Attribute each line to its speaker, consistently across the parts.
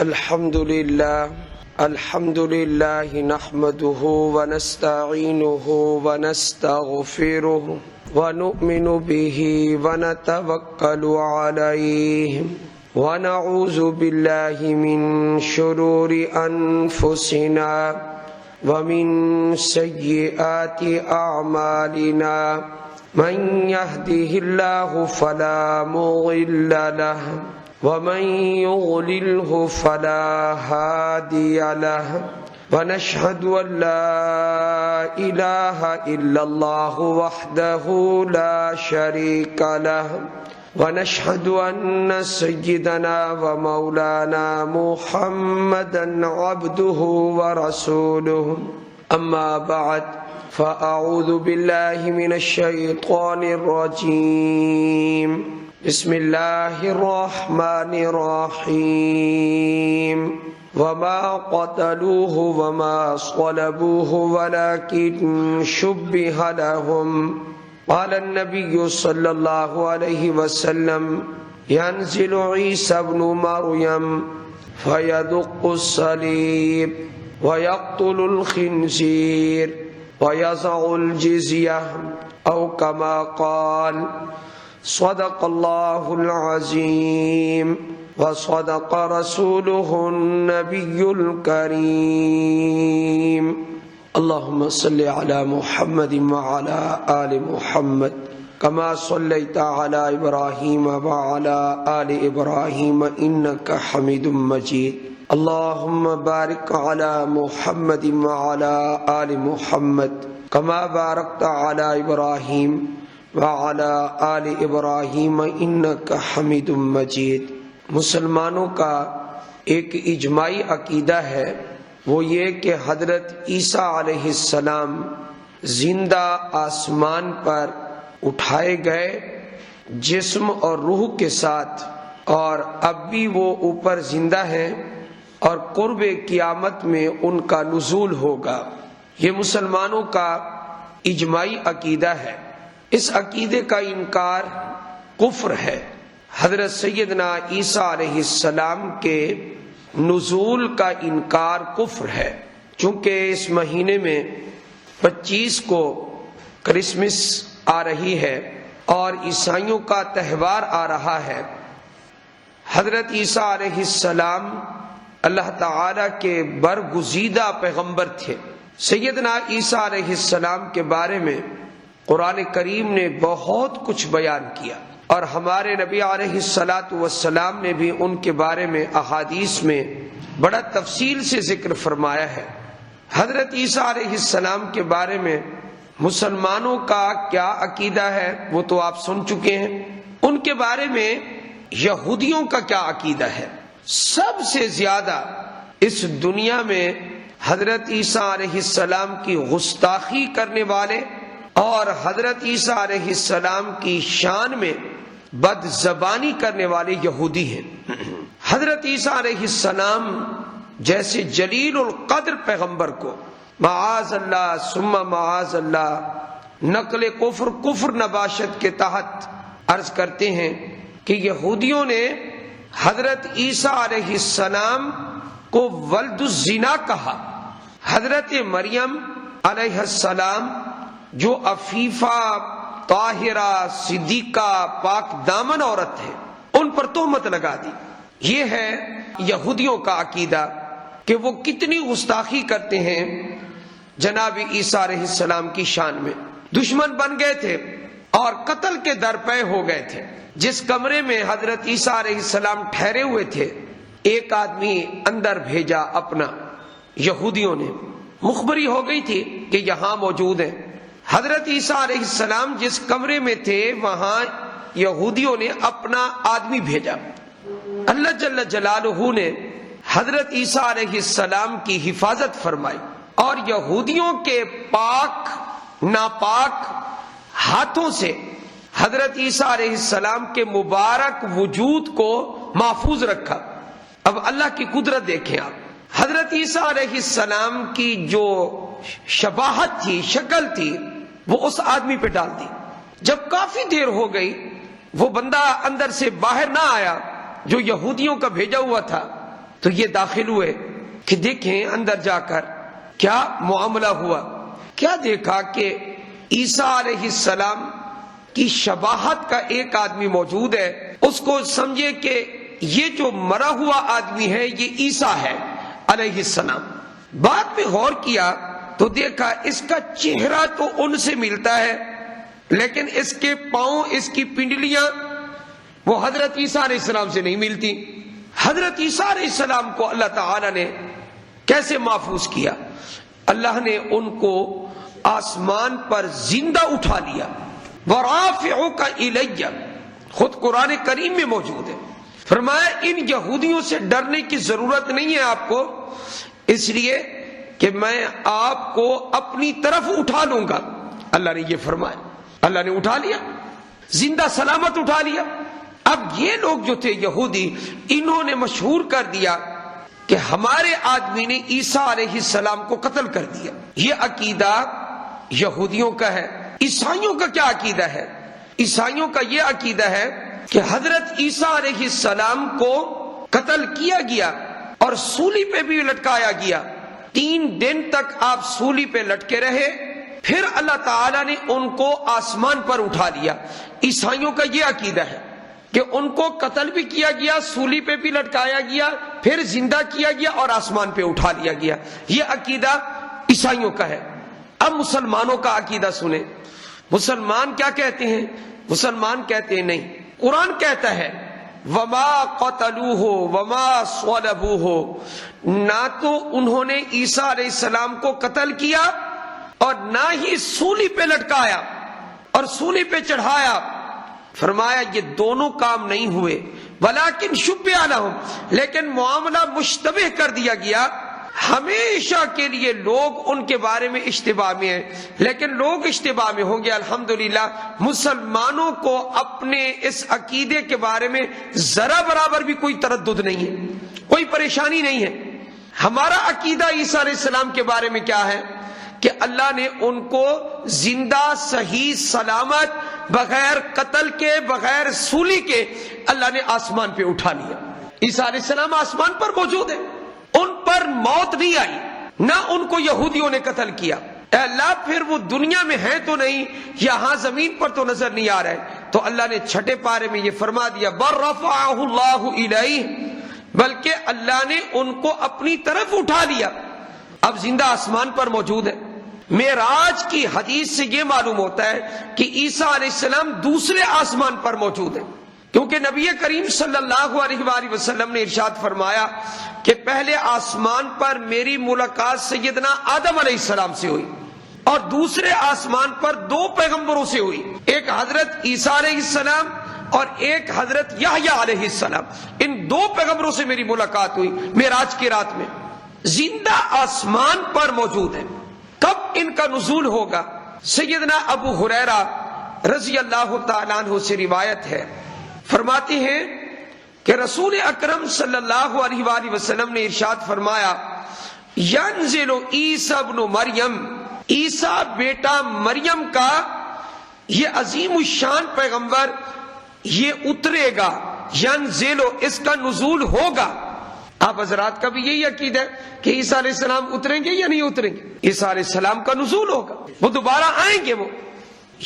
Speaker 1: الحمد لله نحمده ونستعينه ونستغفره ونؤمن به ونتوكل عليه ونعوذ بالله من شرور أنفسنا ومن سيئات أعمالنا من يهده الله فلا مضل له ومن يضلله فلا هادي له ونشهد أن لا إله إلا الله وحده لا شريك له ونشهد أن سيدنا ومولانا محمدا عبده ورسوله أما بعد فأعوذ بالله من الشيطان الرجيم بسم الله الرحمن الرحيم وما قتلوه وما صلبوه ولكن شبه لهم قال النبي صلى الله عليه وسلم ينزل عيسى ابن مريم فيدق الصليب ويقتل الخنزير ويضع الجزية أو كما قال صدق الله العظيم وصدق رسوله النبي الكريم اللهم صل على محمد وعلى آل محمد كما صليت على إبراهيم وعلى آل إبراهيم إنك حميد مجيد اللهم بارك على محمد وعلى آل محمد كما باركت على إبراهيم وعلى آل ابراہیم انک حمید مجید۔ مسلمانوں کا ایک اجماعی عقیدہ ہے، وہ یہ کہ حضرت عیسیٰ علیہ السلام زندہ آسمان پر اٹھائے گئے جسم اور روح کے ساتھ، اور اب بھی وہ اوپر زندہ ہیں اور قرب قیامت میں ان کا نزول ہوگا۔ یہ مسلمانوں کا اجماعی عقیدہ ہے۔ اس عقیدے کا انکار کفر ہے۔ حضرت سیدنا عیسیٰ علیہ السلام کے نزول کا انکار کفر ہے، چونکہ اس مہینے میں 25 کو کرسمس آ رہی ہے اور عیسائیوں کا تہوار آ رہا ہے۔ حضرت عیسیٰ علیہ السلام اللہ تعالی کے برگزیدہ پیغمبر تھے۔ سیدنا عیسیٰ علیہ السلام کے بارے میں قرآن کریم نے بہت کچھ بیان کیا، اور ہمارے نبی علیہ السلام نے بھی ان کے بارے میں احادیث میں بڑا تفصیل سے ذکر فرمایا ہے۔ حضرت عیسیٰ علیہ السلام کے بارے میں مسلمانوں کا کیا عقیدہ ہے وہ تو آپ سن چکے ہیں۔ ان کے بارے میں یہودیوں کا کیا عقیدہ ہے؟ سب سے زیادہ اس دنیا میں حضرت عیسیٰ علیہ السلام کی گستاخی کرنے والے اور حضرت عیسیٰ علیہ السلام کی شان میں بد زبانی کرنے والے یہودی ہیں۔ حضرت عیسیٰ علیہ السلام جیسے جلیل القدر پیغمبر کو معاذ اللہ ثم معاذ اللہ نقل کفر نباشت کے تحت عرض کرتے ہیں کہ یہودیوں نے حضرت عیسیٰ علیہ السلام کو ولد الزنا کہا۔ حضرت مریم علیہ السلام جو عفیفہ طاہرہ صدیقہ پاک دامن عورت ہے، ان پر تہمت لگا دی۔ یہ ہے یہودیوں کا عقیدہ کہ وہ کتنی گستاخی کرتے ہیں جناب عیسیٰ علیہ السلام کی شان میں۔ دشمن بن گئے تھے اور قتل کے درپے ہو گئے تھے۔ جس کمرے میں حضرت عیسیٰ علیہ السلام ٹھہرے ہوئے تھے، ایک آدمی اندر بھیجا اپنا، یہودیوں نے مخبری ہو گئی تھی کہ یہاں موجود ہیں۔ حضرت عیسیٰ علیہ السلام جس کمرے میں تھے وہاں یہودیوں نے اپنا آدمی بھیجا۔ اللہ جل جلالہ نے حضرت عیسیٰ علیہ السلام کی حفاظت فرمائی اور یہودیوں کے ناپاک ہاتھوں سے حضرت عیسیٰ علیہ السلام کے مبارک وجود کو محفوظ رکھا۔ اب اللہ کی قدرت دیکھیں آپ، حضرت عیسیٰ علیہ السلام کی جو شباہت تھی، شکل تھی، وہ اس آدمی پہ ڈال دی۔ جب کافی دیر ہو گئی وہ بندہ اندر سے باہر نہ آیا جو یہودیوں کا بھیجا ہوا تھا، تو یہ داخل ہوئے کہ دیکھیں اندر جا کر کیا معاملہ ہوا. کیا دیکھا کہ عیسیٰ علیہ السلام کی شباہت کا ایک آدمی موجود ہے. اس کو سمجھے کہ یہ جو مرا ہوا آدمی ہے یہ عیسیٰ ہے علیہ السلام. بعد میں غور کیا تو دیکھا اس کا چہرہ تو ان سے ملتا ہے لیکن اس کے پاؤں، اس کی پنڈلیاں وہ حضرت عیسیٰ علیہ السلام سے نہیں ملتی. حضرت عیسیٰ علیہ السلام کو اللہ تعالی نے کیسے محفوظ کیا؟ اللہ نے ان کو آسمان پر زندہ اٹھا لیا. وَرَافِعُكَ إِلَيَّ، خود قرآن کریم میں موجود ہے. فرمایا ان یہودیوں سے ڈرنے کی ضرورت نہیں ہے آپ کو، اس لیے کہ میں آپ کو اپنی طرف اٹھا لوں گا. اللہ نے یہ فرمایا. اللہ نے اٹھا لیا، زندہ سلامت اٹھا لیا. اب یہ لوگ جو تھے یہودی، انہوں نے مشہور کر دیا کہ ہمارے آدمی نے عیسیٰ علیہ السلام کو قتل کر دیا. یہ عقیدہ یہودیوں کا ہے. عیسائیوں کا کیا عقیدہ ہے؟ عیسائیوں کا یہ عقیدہ ہے کہ حضرت عیسیٰ علیہ السلام کو قتل کیا گیا اور سولی پہ بھی لٹکایا گیا. 3 دن تک آپ سولی پہ لٹکے رہے، پھر اللہ تعالیٰ نے ان کو آسمان پر اٹھا لیا. عیسائیوں کا یہ عقیدہ ہے کہ ان کو قتل بھی کیا گیا، سولی پہ بھی لٹکایا گیا، پھر زندہ کیا گیا اور آسمان پہ اٹھا لیا گیا. یہ عقیدہ عیسائیوں کا ہے. اب مسلمانوں کا عقیدہ سنیں. مسلمان کیا کہتے ہیں؟ مسلمان کہتے ہیں نہیں، قرآن کہتا ہے وما قتلوہ وما صلبوہ، نہ تو انہوں نے عیسیٰ علیہ السلام کو قتل کیا اور نہ ہی سولی پہ لٹکایا اور سولی پہ چڑھایا. فرمایا یہ دونوں کام نہیں ہوئے. ولیکن شبہ لہم، لیکن معاملہ مشتبہ کر دیا گیا. ہمیشہ کے لیے لوگ ان کے بارے میں اشتباہ میں ہیں، لیکن لوگ اشتباہ میں ہوں گے. الحمدللہ مسلمانوں کو اپنے اس عقیدے کے بارے میں ذرا برابر بھی کوئی تردد نہیں ہے، کوئی پریشانی نہیں ہے. ہمارا عقیدہ عیسیٰ علیہ السلام کے بارے میں کیا ہے کہ اللہ نے ان کو زندہ صحیح سلامت بغیر قتل کے، بغیر سولی کے اللہ نے آسمان پہ اٹھا لیا. عیسیٰ علیہ السلام آسمان پر موجود ہے، ان پر موت نہیں آئی، نہ ان کو یہودیوں نے قتل کیا. اے اللہ پھر وہ دنیا میں ہیں تو نہیں، یہاں زمین پر تو نظر نہیں آ رہے. تو اللہ نے 6 پارے میں یہ فرما دیا بَلْ رَفَعَهُ اللَّهُ إِلَيْهِ، بلکہ اللہ نے ان کو اپنی طرف اٹھا لیا. اب زندہ آسمان پر موجود ہے. معراج کی حدیث سے یہ معلوم ہوتا ہے کہ عیسیٰ علیہ السلام دوسرے آسمان پر موجود ہیں، کیونکہ نبی کریم صلی اللہ علیہ وآلہ وسلم نے ارشاد فرمایا کہ پہلے آسمان پر میری ملاقات سیدنا آدم علیہ السلام سے ہوئی اور دوسرے آسمان پر 2 پیغمبروں سے ہوئی، ایک حضرت عیسیٰ علیہ السلام اور ایک حضرت یحییٰ علیہ السلام. ان 2 پیغمبروں سے میری ملاقات ہوئی معراج کی رات میں. زندہ آسمان پر موجود ہیں. کب ان کا نزول ہوگا؟ سیدنا ابو ہریرہ رضی اللہ تعالیٰ عنہ سے روایت ہے، فرماتے ہیں کہ رسول اکرم صلی اللہ علیہ وآلہ وسلم نے ارشاد فرمایا ینزل عیسیٰ ابن مریم، عیسیٰ بیٹا مریم کا یہ عظیم الشان پیغمبر یہ اترے گا. ینزل، اس کا نزول ہوگا. آپ حضرات کا بھی یہی عقیدہ ہے کہ عیسیٰ علیہ السلام اتریں گے یا نہیں اتریں گے؟ عیسیٰ علیہ السلام کا نزول ہوگا، وہ دوبارہ آئیں گے. وہ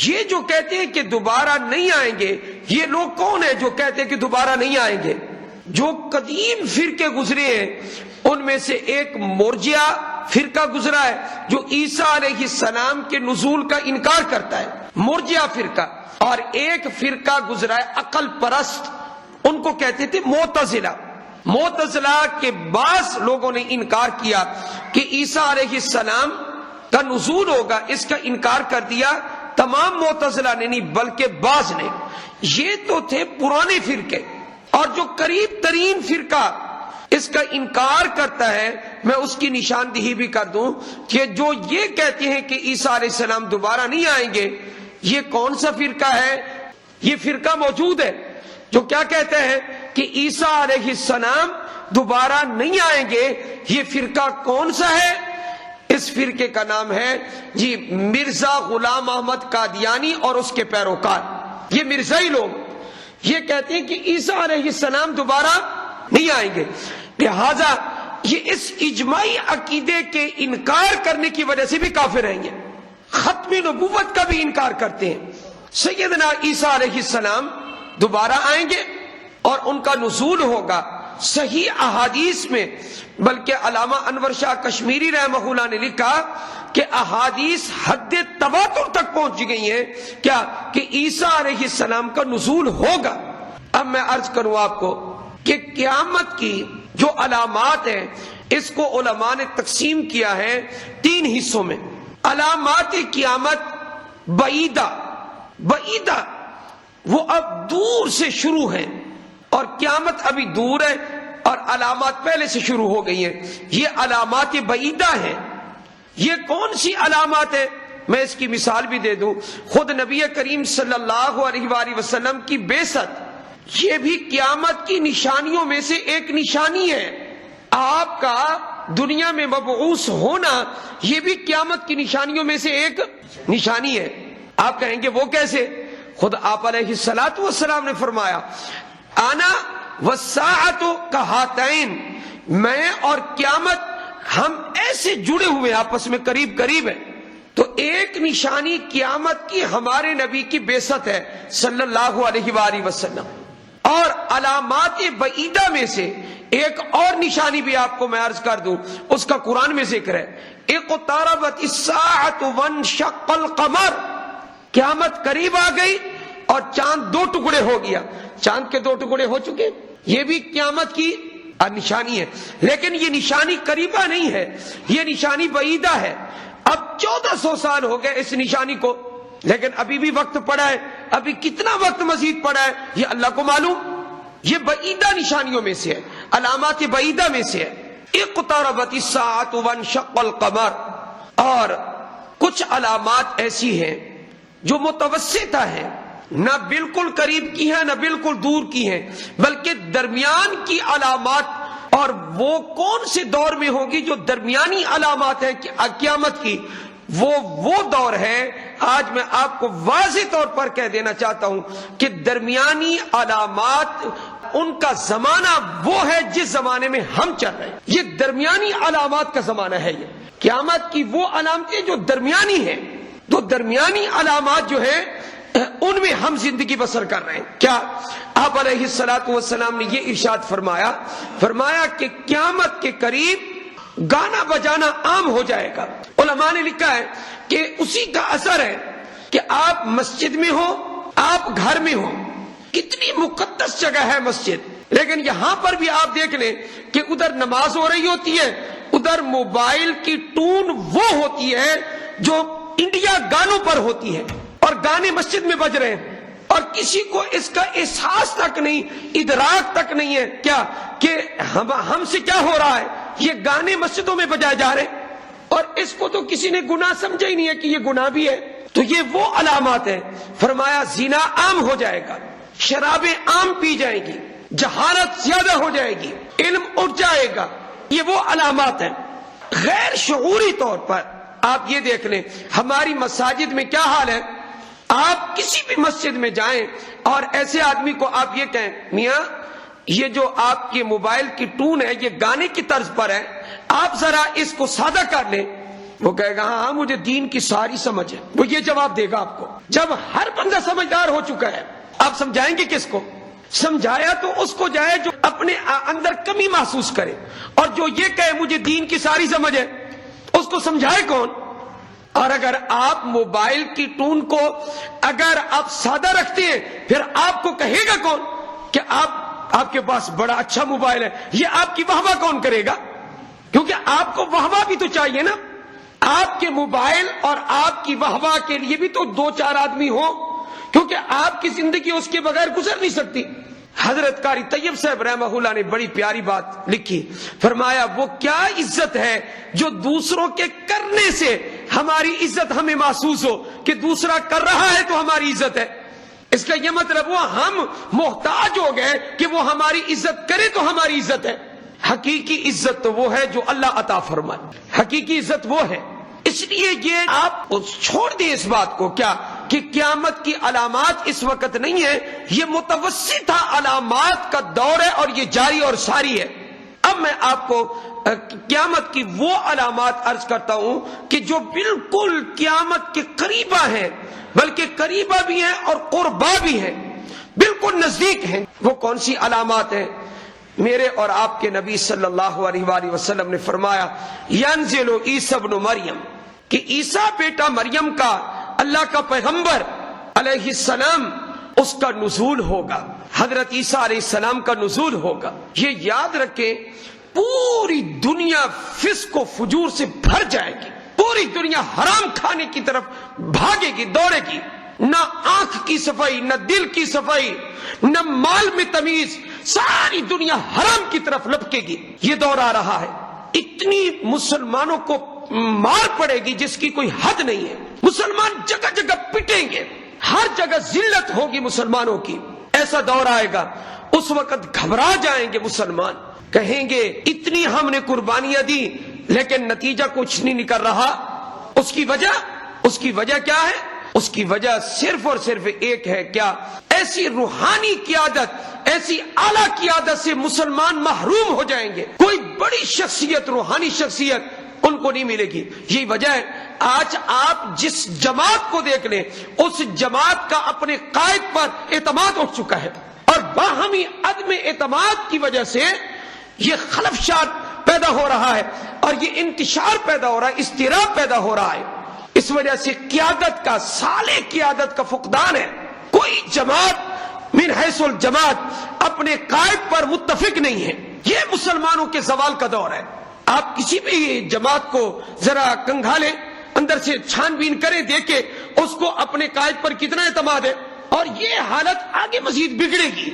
Speaker 1: یہ جو کہتے ہیں کہ دوبارہ نہیں آئیں گے، یہ لوگ کون ہیں جو کہتے ہیں کہ دوبارہ نہیں آئیں گے؟ جو قدیم فرقے گزرے ہیں ان میں سے ایک مرجئہ فرقہ گزرا ہے جو عیسیٰ علیہ السلام کے نزول کا انکار کرتا ہے، مرجئہ فرقہ. اور ایک فرقہ گزرا ہے عقل پرست، ان کو کہتے تھے معتزلہ. معتزلہ کے بعض لوگوں نے انکار کیا کہ عیسیٰ علیہ السلام کا نزول ہوگا، اس کا انکار کر دیا. تمام معتزلہ نے نہیں بلکہ بعض نے. یہ تو تھے پرانے فرقے، اور جو قریب ترین فرقہ اس کا انکار کرتا ہے، میں اس کی نشاندہی بھی کر دوں کہ جو یہ کہتے ہیں کہ عیسیٰ علیہ السلام دوبارہ نہیں آئیں گے، یہ کون سا فرقہ ہے؟ یہ فرقہ موجود ہے جو کیا کہتے ہیں کہ عیسیٰ علیہ السلام دوبارہ نہیں آئیں گے. یہ فرقہ کون سا ہے؟ اس فرقے کا نام ہے جی مرزا غلام احمد قادیانی اور اس کے پیروکار. یہ مرزائی لوگ یہ کہتے ہیں کہ عیسیٰ علیہ السلام دوبارہ نہیں آئیں گے. لہذا یہ اس اجماعی عقیدے کے انکار کرنے کی وجہ سے بھی کافر ہیں، یہ ختم نبوت کا بھی انکار کرتے ہیں۔ سیدنا عیسیٰ علیہ السلام دوبارہ آئیں گے اور ان کا نزول ہوگا، صحیح احادیث میں، بلکہ علامہ انور شاہ کشمیری رحمہ اللہ نے لکھا کہ احادیث حد تواتر تک پہنچ گئی ہیں کیا کہ عیسیٰ علیہ السلام کا نزول ہوگا۔ اب میں عرض کروں آپ کو کہ قیامت کی جو علامات ہیں اس کو علماء نے تقسیم کیا ہے 3 حصوں میں۔ علامات قیامت بعیدہ وہ اب دور سے شروع ہیں، اور قیامت ابھی دور ہے اور علامات پہلے سے شروع ہو گئی ہیں، یہ علامات بعیدہ ہیں۔ یہ کون سی علامات ہیں؟ میں اس کی مثال بھی دے دوں، خود نبی کریم صلی اللہ علیہ وآلہ وسلم کی بعثت یہ بھی قیامت کی نشانیوں میں سے ایک نشانی ہے۔ آپ کا دنیا میں مبعوث ہونا یہ بھی قیامت کی نشانیوں میں سے ایک نشانی ہے۔ آپ کہیں گے وہ کیسے؟ خود آپ علیہ الصلوۃ والسلام نے فرمایا انا والساعۃ کہاتین، میں اور قیامت ہم ایسے جڑے ہوئے آپس میں قریب ہیں۔ تو ایک نشانی قیامت کی ہمارے نبی کی بعثت ہے صلی اللہ علیہ وآلہ وسلم، اور علامات بعیدہ میں سے ایک اور نشانی بھی آپ کو میں عرض کر دوں، اس کا قرآن میں ذکر ہے، اقتربت الساعۃ وانشق القمر، قیامت قریب آ گئی اور چاند 2 ٹکڑے ہو گیا۔ چاند کے 2 ٹکڑے ہو چکے، یہ بھی قیامت کی نشانی ہے، لیکن یہ نشانی قریبہ نہیں ہے، یہ نشانی بعیدہ ہے۔ اب 1400 سال ہو گئے اس نشانی کو، لیکن ابھی بھی وقت پڑا ہے، ابھی کتنا وقت مزید پڑا ہے یہ اللہ کو معلوم۔ یہ بعیدہ نشانیوں میں سے ہے، علامات بعیدہ میں سے ہے۔ اقتربت الساعۃ وانشق القمر، اور کچھ علامات ایسی ہیں جو متوسطہ ہیں، نہ بالکل قریب کی ہیں نہ بالکل دور کی ہیں، بلکہ درمیان کی علامات، اور وہ کون سے دور میں ہوگی جو درمیانی علامات ہیں قیامت کی، وہ دور ہے۔ آج میں آپ کو واضح طور پر کہہ دینا چاہتا ہوں کہ درمیانی علامات ان کا زمانہ وہ ہے جس زمانے میں ہم چل رہے ہیں، یہ درمیانی علامات کا زمانہ ہے۔ یہ قیامت کی وہ علامتیں جو درمیانی ہیں، تو درمیانی علامات جو ہیں ان میں ہم زندگی بسر کر رہے ہیں۔ کیا آپ علیہ الصلوۃ والسلام نے یہ ارشاد فرمایا کہ قیامت کے قریب گانا بجانا عام ہو جائے گا۔ علماء نے لکھا ہے کہ اسی کا اثر ہے کہ آپ مسجد میں ہو، آپ گھر میں ہو، کتنی مقدس جگہ ہے مسجد، لیکن یہاں پر بھی آپ دیکھ لیں کہ ادھر نماز ہو رہی ہوتی ہے، ادھر موبائل کی ٹون وہ ہوتی ہے جو انڈیا گانوں پر ہوتی ہے، اور گانے مسجد میں بج رہے ہیں، اور کسی کو اس کا احساس تک نہیں، ادراک تک نہیں ہے کیا کہ ہم سے کیا ہو رہا ہے، یہ گانے مسجدوں میں بجائے جا رہے ہیں، اور اس کو تو کسی نے گناہ سمجھا ہی نہیں ہے کہ یہ گناہ بھی ہے۔ تو یہ وہ علامات ہیں۔ فرمایا زنا عام ہو جائے گا، شرابیں عام پی جائیں گی، جہالت زیادہ ہو جائے گی، علم اٹھ جائے گا، یہ وہ علامات ہیں۔ غیر شعوری طور پر آپ یہ دیکھ لیں ہماری مساجد میں کیا حال ہے۔ آپ کسی بھی مسجد میں جائیں اور ایسے آدمی کو آپ یہ کہیں میاں یہ جو آپ کے موبائل کی ٹون ہے یہ گانے کی طرز پر ہے، آپ ذرا اس کو سادہ کر لیں، وہ کہے گا ہاں مجھے دین کی ساری سمجھ ہے۔ وہ یہ جواب دے گا آپ کو۔ جب ہر بندہ سمجھدار ہو چکا ہے، آپ سمجھائیں گے کس کو؟ سمجھایا تو اس کو جائے جو اپنے اندر کمی محسوس کرے، اور جو یہ کہے مجھے دین کی ساری سمجھ ہے اس کو سمجھائے کون؟ اور اگر آپ موبائل کی ٹون کو اگر آپ سادہ رکھتے ہیں پھر آپ کو کہے گا کون کہ آپ کے پاس بڑا اچھا موبائل ہے، یہ آپ کی واہ واہ کون کرے گا؟ کیونکہ آپ کو واہ واہ بھی تو چاہیے نا، آپ کے موبائل اور آپ کی واہ واہ کے لیے بھی تو 2-4 آدمی ہو، کیونکہ آپ کی زندگی اس کے بغیر گزر نہیں سکتی۔ حضرت قاری طیب صاحب رحمہ اللہ نے بڑی پیاری بات لکھی، فرمایا وہ کیا عزت ہے جو دوسروں کے کرنے سے ہماری عزت ہمیں محسوس ہو کہ دوسرا کر رہا ہے تو ہماری عزت ہے۔ اس کا یہ مطلب وہ ہم محتاج ہو گئے کہ وہ ہماری عزت کرے تو ہماری عزت ہے۔ حقیقی عزت تو وہ ہے جو اللہ عطا فرمائے، حقیقی عزت وہ ہے۔ اس لیے یہ آپ چھوڑ دیں اس بات کو کیا کہ قیامت کی علامات اس وقت نہیں ہے، یہ متوسطہ علامات کا دور ہے اور یہ جاری اور ساری ہے۔ اب میں آپ کو قیامت کی وہ علامات عرض کرتا ہوں کہ جو بالکل قیامت کے قریبہ ہیں، بلکہ قریبہ بھی ہیں اور قربا بھی ہیں، بالکل نزدیک ہیں۔ وہ کون سی علامات ہیں؟ میرے اور آپ کے نبی صلی اللہ علیہ وآلہ وسلم نے فرمایا ینزل عیسی ابن مریم، کہ عیسیٰ بیٹا مریم کا، اللہ کا پیغمبر علیہ السلام، اس کا نزول ہوگا، حضرت عیسیٰ علیہ السلام کا نزول ہوگا۔ یہ یاد رکھیں، پوری دنیا فسق و فجور سے بھر جائے گی، پوری دنیا حرام کھانے کی طرف بھاگے گی، دوڑے گی، نہ آنکھ کی صفائی، نہ دل کی صفائی، نہ مال میں تمیز، ساری دنیا حرام کی طرف لپکے گی۔ یہ دور آ رہا ہے، اتنی مسلمانوں کو مار پڑے گی جس کی کوئی حد نہیں ہے، مسلمان جگہ جگہ پٹیں گے، ہر جگہ ذلت ہوگی مسلمانوں کی۔ ایسا دور آئے گا، اس وقت گھبرا جائیں گے مسلمان، کہیں گے اتنی ہم نے قربانیاں دی لیکن نتیجہ کچھ نہیں نکل رہا۔ اس کی وجہ کیا ہے؟ اس کی وجہ صرف اور صرف ایک ہے، کیا؟ ایسی روحانی قیادت، ایسی اعلیٰ قیادت سے مسلمان محروم ہو جائیں گے، کوئی بڑی شخصیت، روحانی شخصیت ان کو نہیں ملے گی۔ یہی وجہ ہے آج آپ جس جماعت کو دیکھ لیں، اس جماعت کا اپنے قائد پر اعتماد اٹھ چکا ہے، اور باہمی عدم اعتماد کی وجہ سے یہ خلفشات پیدا ہو رہا ہے، اور یہ انتشار پیدا ہو رہا ہے، اضطراب پیدا ہو رہا ہے۔ اس وجہ سے قیادت کا، صالح قیادت کا فقدان ہے۔ کوئی جماعت من حیث الجماعت اپنے قائد پر متفق نہیں ہے۔ یہ مسلمانوں کے زوال کا دور ہے۔ آپ کسی بھی جماعت کو ذرا کنگھالیں، اندر سے چھان بین کریں، دیکھیں اس کو اپنے قائد پر کتنا اعتماد ہے، اور یہ حالت آگے مزید بگڑے گی۔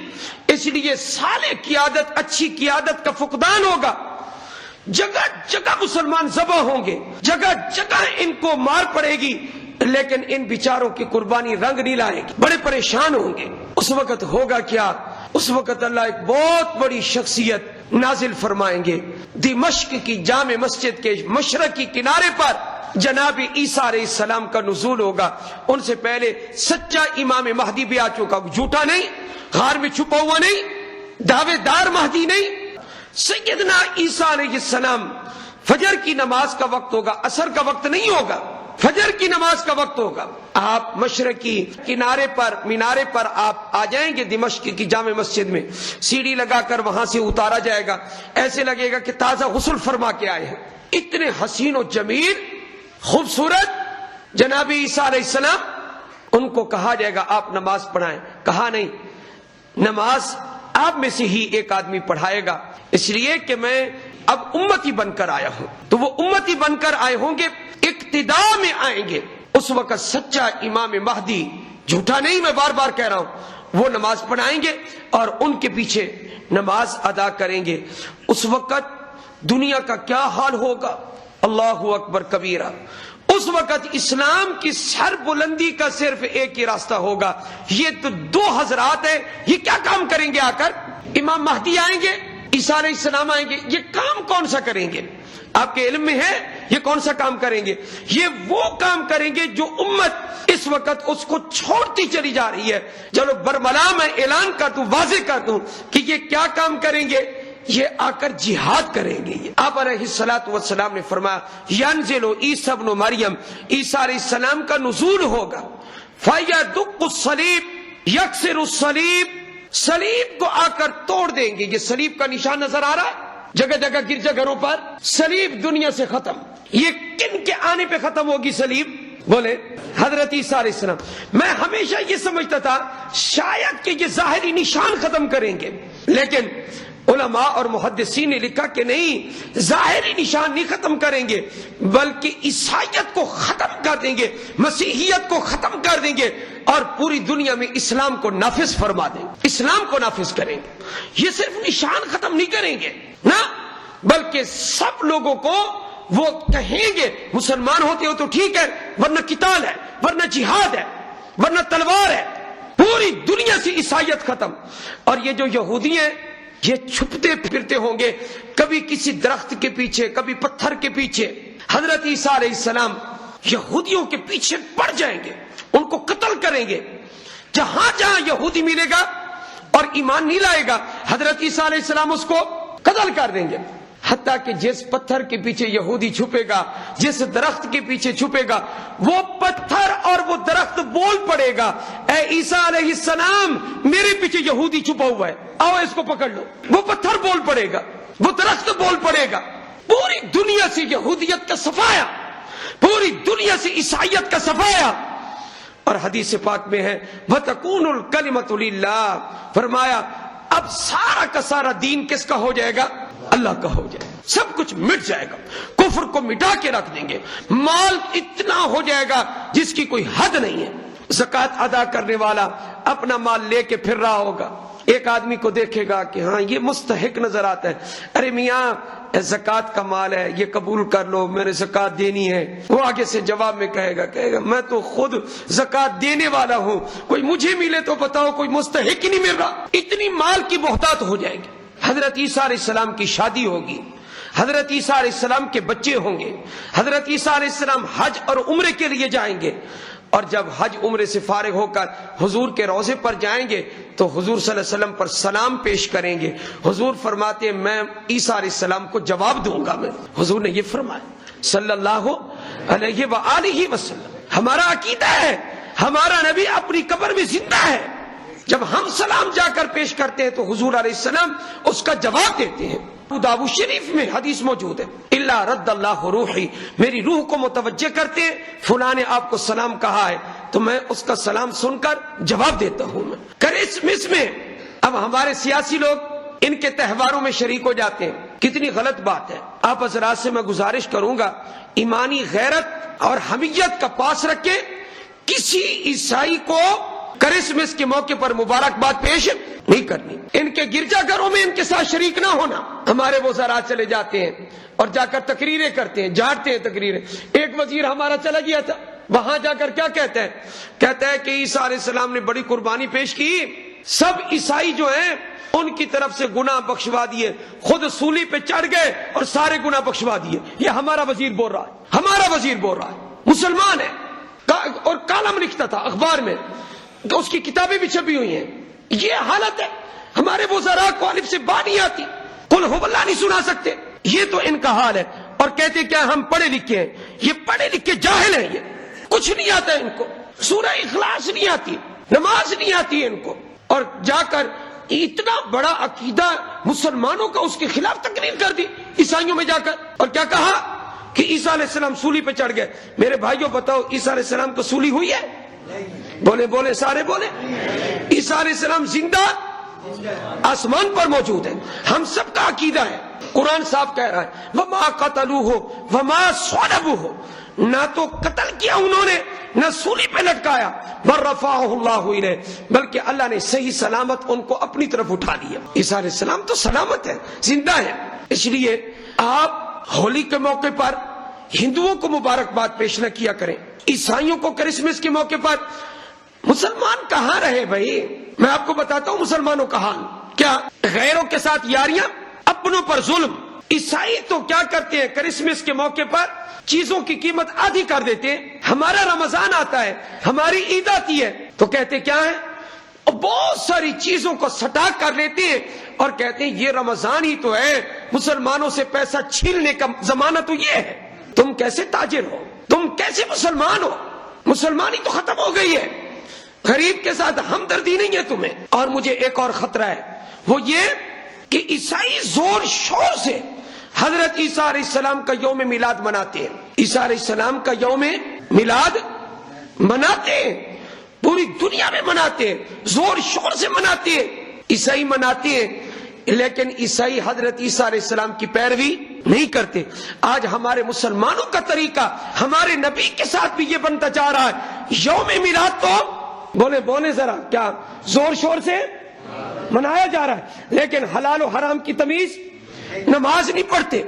Speaker 1: اس لیے صالح قیادت، اچھی قیادت کا فقدان ہوگا، جگہ جگہ مسلمان ذبح ہوں گے، جگہ جگہ ان کو مار پڑے گی، لیکن ان بیچاروں کی قربانی رنگ نہیں لائے گی، بڑے پریشان ہوں گے۔ اس وقت ہوگا کیا؟ اس وقت اللہ ایک بہت بڑی شخصیت نازل فرمائیں گے۔ دمشق کی جامع مسجد کے مشرقی کنارے پر جناب عیسیٰ علیہ السلام کا نزول ہوگا۔ ان سے پہلے سچا امام مہدی بھی آ چکا، جھوٹا نہیں، غار میں چھپا ہوا نہیں، دعوے دار مہدی نہیں۔ سیدنا عیسیٰ علیہ السلام، فجر کی نماز کا وقت ہوگا، عصر کا وقت نہیں ہوگا، فجر کی نماز کا وقت ہوگا۔ آپ مشرقی کنارے پر، مینارے پر آپ آ جائیں گے، دمشق کی جامع مسجد میں سیڑھی لگا کر وہاں سے اتارا جائے گا، ایسے لگے گا کہ تازہ غسل فرما کے آئے ہیں۔ اتنے حسین و جمیل، خوبصورت جناب عیسیٰ علیہ السلام، ان کو کہا جائے گا آپ نماز پڑھائیں۔ کہا نہیں، نماز آپ میں سے ہی ایک آدمی پڑھائے گا، اس لیے کہ میں اب امتی بن کر آیا ہوں۔ تو وہ امتی بن کر آئے ہوں گے، اقتدا میں آئیں گے۔ اس وقت سچا امام مہدی، جھوٹا نہیں، میں بار بار کہہ رہا ہوں، وہ نماز پڑھائیں گے اور ان کے پیچھے نماز ادا کریں گے۔ اس وقت دنیا کا کیا حال ہوگا؟ اللہ اکبر کبیرہ۔ اس وقت اسلام کی سر بلندی کا صرف ایک ہی راستہ ہوگا۔ یہ تو دو حضرات ہیں، یہ کیا کام کریں گے آ کر؟ امام مہدی آئیں گے، عیسیٰ علیہ السلام آئیں گے، یہ کام کون سا کریں گے؟ آپ کے علم میں ہے یہ کون سا کام کریں گے؟ یہ وہ کام کریں گے جو امت اس وقت اس کو چھوڑتی چلی جا رہی ہے۔ چلو برملا میں اعلان کر دوں، واضح کر دوں کہ یہ کیا کام کریں گے، یہ آ کر جہاد کریں گے۔ آپ علیہ الصلوۃ والسلام نے فرمایا ینزل عیسی ابن مریم، عیسیٰ علیہ السلام کا نزول ہوگا، فیدق الصلیب یکسر الصلیب، صلیب کو آ کر توڑ دیں گے۔ یہ صلیب کا نشان نظر آ رہا ہے جگہ جگہ گرجا گھروں پر، صلیب دنیا سے ختم۔ یہ کن کے آنے پہ ختم ہوگی صلیب؟ بولے حضرت عیسیٰ علیہ السلام۔ میں ہمیشہ یہ سمجھتا تھا شاید کہ یہ ظاہری نشان ختم کریں گے، لیکن علماء اور محدثین نے لکھا کہ نہیں، ظاہری نشان نہیں ختم کریں گے، بلکہ عیسائیت کو ختم کر دیں گے، مسیحیت کو ختم کر دیں گے، اور پوری دنیا میں اسلام کو نافذ فرما دیں گے، اسلام کو نافذ کریں گے۔ یہ صرف نشان ختم نہیں کریں گے نا، بلکہ سب لوگوں کو وہ کہیں گے مسلمان ہوتے ہو تو ٹھیک ہے، ورنہ قتال ہے، ورنہ جہاد ہے، ورنہ تلوار ہے۔ پوری دنیا سے عیسائیت ختم۔ اور یہ جو یہودی ہیں یہ چھپتے پھرتے ہوں گے، کبھی کسی درخت کے پیچھے، کبھی پتھر کے پیچھے۔ حضرت عیسیٰ علیہ السلام یہودیوں کے پیچھے پڑ جائیں گے، ان کو قتل کریں گے۔ جہاں جہاں یہودی ملے گا اور ایمان نہیں لائے گا، حضرت عیسیٰ علیہ السلام اس کو قتل کر دیں گے. حتیٰ کہ جس پتھر کے پیچھے یہودی چھپے گا، جس درخت کے پیچھے چھپے گا، وہ پتھر اور وہ درخت بول پڑے گا، اے عیسیٰ علیہ السلام میرے پیچھے یہودی چھپا ہوا ہے، آؤ اس کو پکڑ لو. وہ پتھر بول پڑے گا، وہ درخت بول پڑے گا. پوری دنیا سے یہودیت کا صفایا، پوری دنیا سے عیسائیت کا صفایا. اور حدیث پاک میں ہے وَتَكُونُ الْكَلِمَةُ لِلَّهِ، فرمایا اب سارا کا سارا دین کس کا ہو جائے گا؟ اللہ کا ہو جائے گا. سب کچھ مٹ جائے گا، کفر کو مٹا کے رکھ دیں گے. مال اتنا ہو جائے گا جس کی کوئی حد نہیں ہے. زکوٰۃ ادا کرنے والا اپنا مال لے کے پھر رہا ہوگا، ایک آدمی کو دیکھے گا کہ ہاں یہ مستحق نظر آتا ہے، ارے میاں زکوٰۃ کا مال ہے یہ قبول کر لو، میں نے زکوٰۃ دینی ہے. وہ آگے سے جواب میں کہے گا میں تو خود زکوٰۃ دینے والا ہوں، کوئی مجھے ملے تو بتاؤ، کوئی مستحق ہی نہیں مل رہا. اتنی مال کی بہتات ہو جائے گی. حضرت عیسیٰ علیہ السلام کی شادی ہوگی، حضرت عیسیٰ علیہ السلام کے بچے ہوں گے، حضرت عیسیٰ علیہ السلام حج اور عمرے کے لیے جائیں گے. اور جب حج عمرے سے فارغ ہو کر حضور کے روضے پر جائیں گے تو حضور صلی اللہ علیہ وسلم پر سلام پیش کریں گے. حضور فرماتے ہیں میں عیسیٰ علیہ السلام کو جواب دوں گا. میں حضور نے یہ فرمایا صلی اللہ علیہ وآلہ وسلم. ہمارا عقیدہ ہے ہمارا نبی اپنی قبر میں زندہ ہے. جب ہم سلام جا کر پیش کرتے ہیں تو حضور علیہ السلام اس کا جواب دیتے ہیں. ابو داؤد شریف میں حدیث موجود ہے الا رد اللہ روحی، میری روح کو متوجہ کرتے ہیں فلاں نے آپ کو سلام کہا ہے تو میں اس کا سلام سن کر جواب دیتا ہوں. میں کرسمس میں اب ہمارے سیاسی لوگ ان کے تہواروں میں شریک ہو جاتے ہیں، کتنی غلط بات ہے. آپ حضرات سے میں گزارش کروں گا ایمانی غیرت اور حمیت کا پاس رکھ کے کسی عیسائی کو کرسمس کے موقع پر مبارکباد پیش نہیں کرنی. ان کے گرجا گھروں میں ان کے ساتھ شریک نہ ہونا. ہمارے وزراء چلے جاتے ہیں اور جا کر تقریریں کرتے ہیں، جھاڑتے ہیں تقریریں. ایک وزیر ہمارا چلا گیا تھا، وہاں جا کر کیا کہتا ہے کہ عیسیٰ علیہ السلام نے بڑی قربانی پیش کی، سب عیسائی جو ہیں ان کی طرف سے گناہ بخشوا دیے، خود سولی پہ چڑھ گئے اور سارے گناہ بخشوا دیے. یہ ہمارا وزیر بول رہا ہے، ہمارا وزیر بول رہا ہے، مسلمان ہے اور کالم لکھتا تھا اخبار میں، تو اس کی کتابیں بھی چھپی ہوئی ہیں. یہ حالت ہے. ہمارے وزراء کو الف سے با نہیں آتی، قل ہو اللہ نہیں سنا سکتے. یہ تو ان کا حال ہے. اور کہتے کیا ہم پڑھے لکھے ہیں. یہ پڑھے لکھے جاہل ہیں، یہ کچھ نہیں آتا ہے ان کو، سورہ اخلاص نہیں آتی، نماز نہیں آتی ہے ان کو. اور جا کر اتنا بڑا عقیدہ مسلمانوں کا اس کے خلاف تقریر کر دی عیسائیوں میں جا کر. اور کیا کہا کہ عیسیٰ علیہ السلام سولی پہ چڑھ گئے. میرے بھائیوں بتاؤ عیسیٰ علیہ السلام کو سولی ہوئی ہے؟ بولے سارے بولے. عیسیٰ علیہ السلام زندہ آسمان پر موجود ہے. ہم سب کا عقیدہ ہے. قرآن صاحب کہہ رہا ہے وما قتلوه وما صلبوه، نہ تو قتل کیا انہوں نے نہ سولی پہ لٹکایا، ورفعه اللہ الیہ، بلکہ اللہ نے صحیح سلامت ان کو اپنی طرف اٹھا دیا. عیسیٰ علیہ السلام تو سلامت ہے، زندہ ہے. اس لیے آپ ہولی کے موقع پر ہندوؤں کو مبارکباد پیش نہ کیا کریں، عیسائیوں کو کرسمس کے موقع پر. مسلمان کہاں رہے بھائی؟ میں آپ کو بتاتا ہوں مسلمانوں کا حال کیا. غیروں کے ساتھ یاریاں، اپنوں پر ظلم. عیسائی تو کیا کرتے ہیں کرسمس کے موقع پر چیزوں کی قیمت آدھی کر دیتے ہیں. ہمارا رمضان آتا ہے، ہماری عید آتی ہے تو کہتے کیا ہے، بہت ساری چیزوں کو سٹا کر لیتے ہیں اور کہتے ہیں یہ رمضان ہی تو ہے، مسلمانوں سے پیسہ چھیننے کا زمانہ تو یہ ہے. تم کیسے تاجر ہو؟ تم کیسے مسلمان ہو؟ مسلمانی تو ختم ہو گئی ہے. غریب کے ساتھ ہمدردی نہیں ہے تمہیں. اور مجھے ایک اور خطرہ ہے، وہ یہ کہ عیسائی زور شور سے حضرت عیسیٰ علیہ السلام کا یوم میلاد مناتے ہیں. عیسیٰ علیہ السلام کا یوم میلاد مناتے ہیں، پوری دنیا میں مناتے ہیں، زور شور سے مناتے ہیں. عیسائی مناتے ہیں لیکن عیسائی حضرت عیسیٰ علیہ السلام کی پیروی نہیں کرتے. آج ہمارے مسلمانوں کا طریقہ ہمارے نبی کے ساتھ بھی یہ بنتا جا رہا ہے. یوم میلاد تو بولے ذرا کیا زور شور سے منایا جا رہا ہے، لیکن حلال و حرام کی تمیز، نماز نہیں پڑھتے،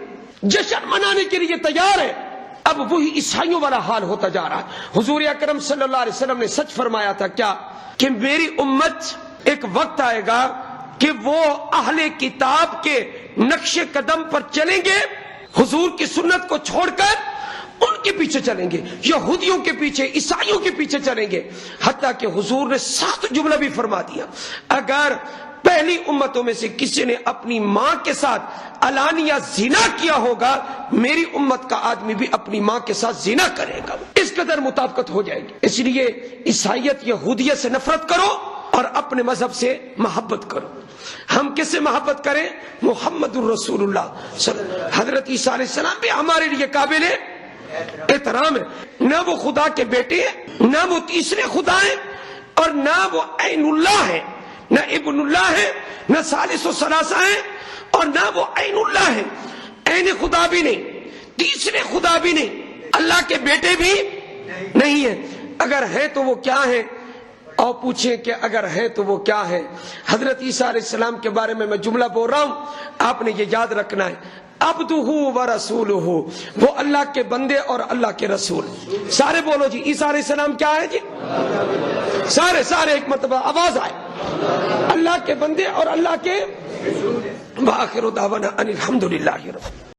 Speaker 1: جشن منانے کے لیے تیار ہے. اب وہی عیسائیوں والا حال ہوتا جا رہا ہے. حضور اکرم صلی اللہ علیہ وسلم نے سچ فرمایا تھا کیا کہ میری امت ایک وقت آئے گا کہ وہ اہل کتاب کے نقش قدم پر چلیں گے، حضور کی سنت کو چھوڑ کر ان کے پیچھے چلیں گے، یہودیوں کے پیچھے، عیسائیوں کے پیچھے چلیں گے. حتیٰ کہ حضور نے سخت جملہ بھی فرما دیا، اگر پہلی امتوں میں سے کسی نے اپنی ماں کے ساتھ علانیہ زنا کیا ہوگا، میری امت کا آدمی بھی اپنی ماں کے ساتھ زنا کرے گا، اس قدر مطابقت ہو جائے گی۔ اس لیے عیسائیت یہودیت سے نفرت کرو اور اپنے مذہب سے محبت کرو۔ ہم کس سے محبت کریں؟ محمد الرسول اللہ صلی اللہ علیہ وسلم۔ حضرت عیسیٰ علیہ السلام بھی ہمارے لیے قابل احترام ہے، نہ وہ خدا کے بیٹے ہیں، نہ وہ تیسرے خدا ہیں، اور نہ وہ عین اللہ ہے، نہ ابن اللہ ہے، نہ ثالث و ثلاثہ ہے، اور نہ وہ عین اللہ ہے، عین خدا بھی نہیں، تیسرے خدا بھی نہیں، اللہ کے بیٹے بھی نہیں ہیں۔ اگر ہے تو وہ کیا ہے؟ اور پوچھیں کہ اگر ہے تو وہ کیا ہے؟ حضرت عیسیٰ علیہ السلام کے بارے میں جملہ بول رہا ہوں، آپ نے یہ یاد رکھنا ہے، عبدہ و رسولہ، وہ اللہ کے بندے اور اللہ کے رسول۔ سارے بولو جی، عیسیٰ علیہ السلام کیا ہے جی؟ سارے ایک مرتبہ آواز آئے، اللہ کے بندے اور اللہ کے۔ وآخر دعوانا ان الحمدللہ رب